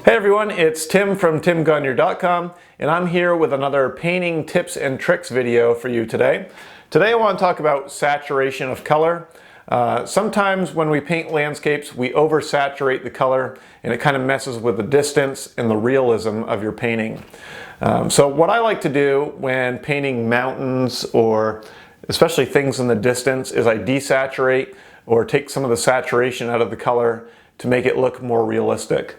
Hey everyone, it's Tim from timgagnon.com, and I'm here with another painting tips and tricks video for you today. Today I want to talk about saturation of color. Sometimes when we paint landscapes, we oversaturate the color and it kind of messes with the distance and the realism of your painting. So what I like to do when painting mountains or especially things in the distance is I desaturate or take some of the saturation out of the color to make it look more realistic.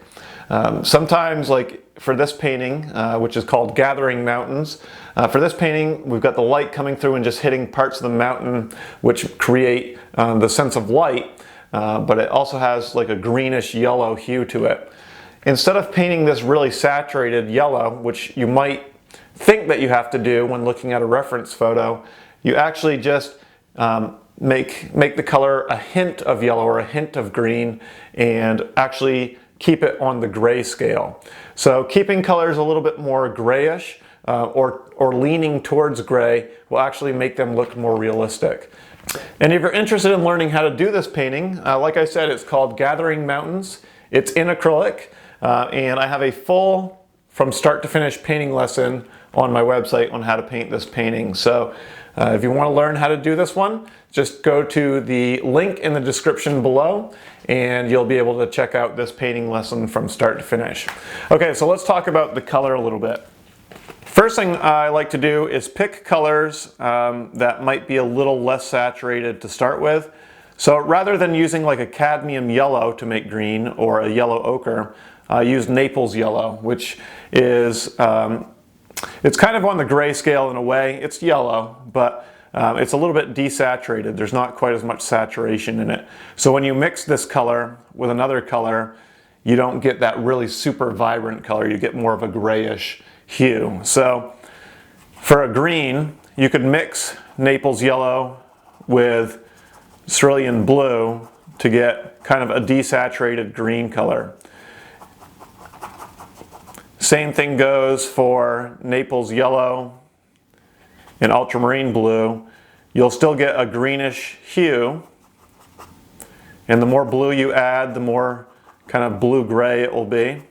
Sometimes, like for this painting, which is called Gathering Mountains, for this painting we've got the light coming through and just hitting parts of the mountain which create the sense of light, but it also has like a greenish yellow hue to it. Instead of painting this really saturated yellow, which you might think that you have to do when looking at a reference photo, you actually just make the color a hint of yellow or a hint of green and actually keep it on the gray scale. So keeping colors a little bit more grayish or leaning towards gray will actually make them look more realistic. And if you're interested in learning how to do this painting, like I said, it's called Gathering Mountains. It's in acrylic, and I have a full from start to finish painting lesson on my website on how to paint this painting. So if you want to learn how to do this one, just go to the link in the description below and you'll be able to check out this painting lesson from start to finish. Okay, so let's talk about the color a little bit. First thing I like to do is pick colors that might be a little less saturated to start with. So rather than using like a cadmium yellow to make green or a yellow ochre, I use Naples yellow, which is it's kind of on the gray scale in a way. It's yellow, but it's a little bit desaturated. There's not quite as much saturation in it. So when you mix this color with another color, you don't get that really super vibrant color. You get more of a grayish hue. So for a green, you could mix Naples yellow with cerulean blue to get kind of a desaturated green color. Same thing goes for Naples yellow and ultramarine blue. You'll still get a greenish hue, and the more blue you add, the more kind of blue-gray it will be.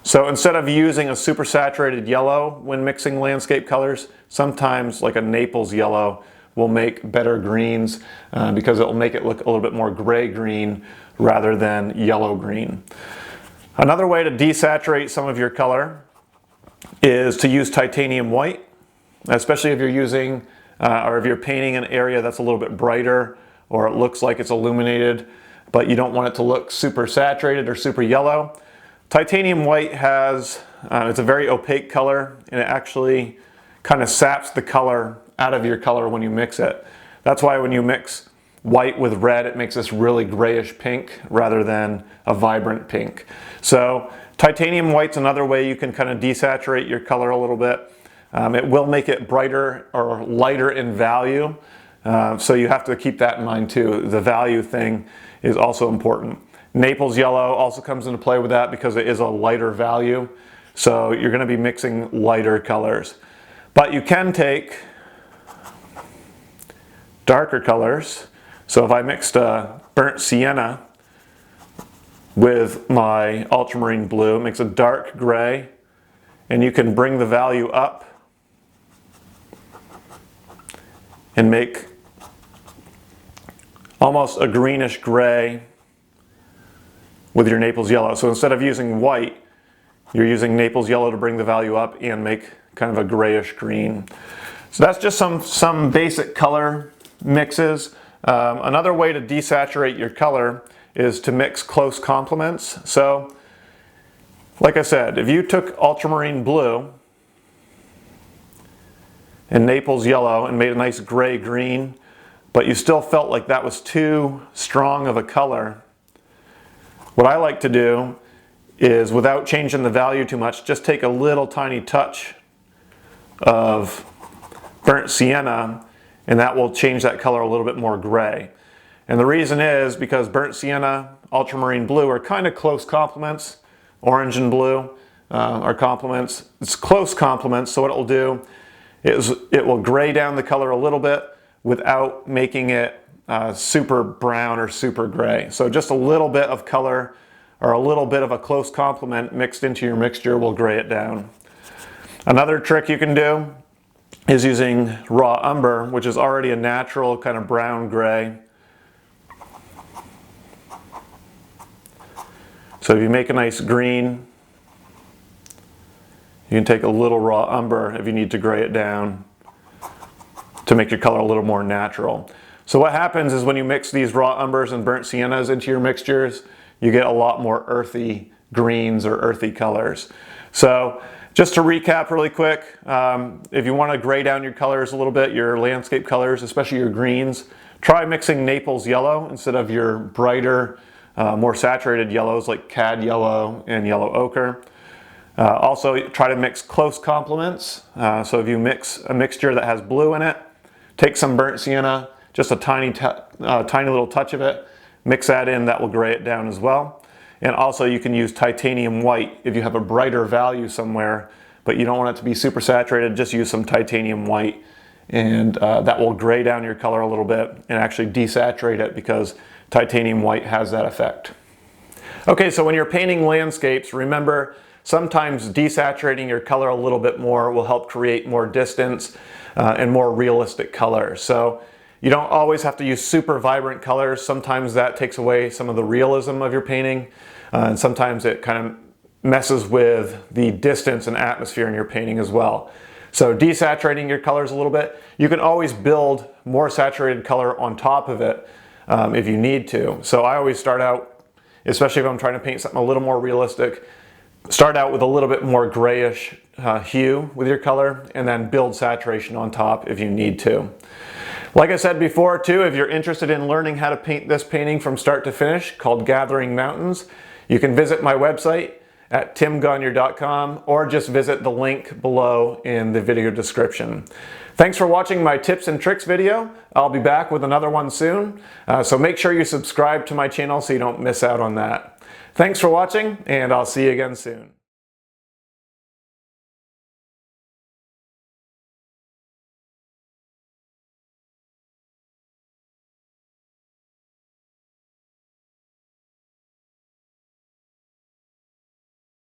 So instead of using a super saturated yellow when mixing landscape colors, sometimes like a Naples yellow will make better greens because it will make it look a little bit more gray-green rather than yellow-green. Another way to desaturate some of your color is to use titanium white, especially if you're using or if you're painting an area that's a little bit brighter or it looks like it's illuminated, but you don't want it to look super saturated or super yellow. Titanium white has, it's a very opaque color, and it actually kind of saps the color out of your color when you mix it. That's why when you mix white with red, it makes this really grayish pink rather than a vibrant pink. So titanium white's another way you can kind of desaturate your color a little bit. It will make it brighter or lighter in value, so you have to keep that in mind too. The value thing is also important. Naples yellow also comes into play with that because it is a lighter value, so you're going to be mixing lighter colors. But you can take darker colors. So if I mixed a burnt sienna with my ultramarine blue, it makes a dark gray, and you can bring the value up and make almost a greenish gray with your Naples yellow. So instead of using white, you're using Naples yellow to bring the value up and make kind of a grayish green. So that's just some basic color mixes. Another way to desaturate your color is to mix close complements. So, like I said, if you took ultramarine blue and Naples yellow and made a nice gray-green, but you still felt like that was too strong of a color, what I like to do is, without changing the value too much, just take a little tiny touch of burnt sienna, and that will change that color a little bit more gray. And the reason is because burnt sienna, ultramarine blue are kind of close complements. Orange and blue are complements. It's close complements, so what it will do is it will gray down the color a little bit without making it super brown or super gray. So just a little bit of color or a little bit of a close complement mixed into your mixture will gray it down. Another trick you can do is using raw umber, which is already a natural kind of brown gray. So if you make a nice green, you can take a little raw umber if you need to gray it down to make your color a little more natural. So what happens is when you mix these raw umbers and burnt siennas into your mixtures, you get a lot more earthy greens or earthy colors. So just to recap really quick, if you want to gray down your colors a little bit, your landscape colors, especially your greens, try mixing Naples yellow instead of your brighter, more saturated yellows like cad yellow and yellow ochre. Also try to mix close complements. So if you mix a mixture that has blue in it, take some burnt sienna, just a tiny little touch of it, mix that in, that will gray it down as well. And also you can use titanium white if you have a brighter value somewhere, but you don't want it to be super saturated, just use some titanium white, and that will gray down your color a little bit and actually desaturate it because titanium white has that effect. Okay, so when you're painting landscapes, remember sometimes desaturating your color a little bit more will help create more distance and more realistic color. So you don't always have to use super vibrant colors. Sometimes that takes away some of the realism of your painting, and sometimes it kind of messes with the distance and atmosphere in your painting as well. So desaturating your colors a little bit, you can always build more saturated color on top of it if you need to. So I always start out, especially if I'm trying to paint something a little more realistic, start out with a little bit more grayish hue with your color and then build saturation on top if you need to. Like I said before too, if you're interested in learning how to paint this painting from start to finish called Gathering Mountains, you can visit my website at timgagnon.com or just visit the link below in the video description. Thanks for watching my tips and tricks video. I'll be back with another one soon, so make sure you subscribe to my channel so you don't miss out on that. Thanks for watching, and I'll see you again soon.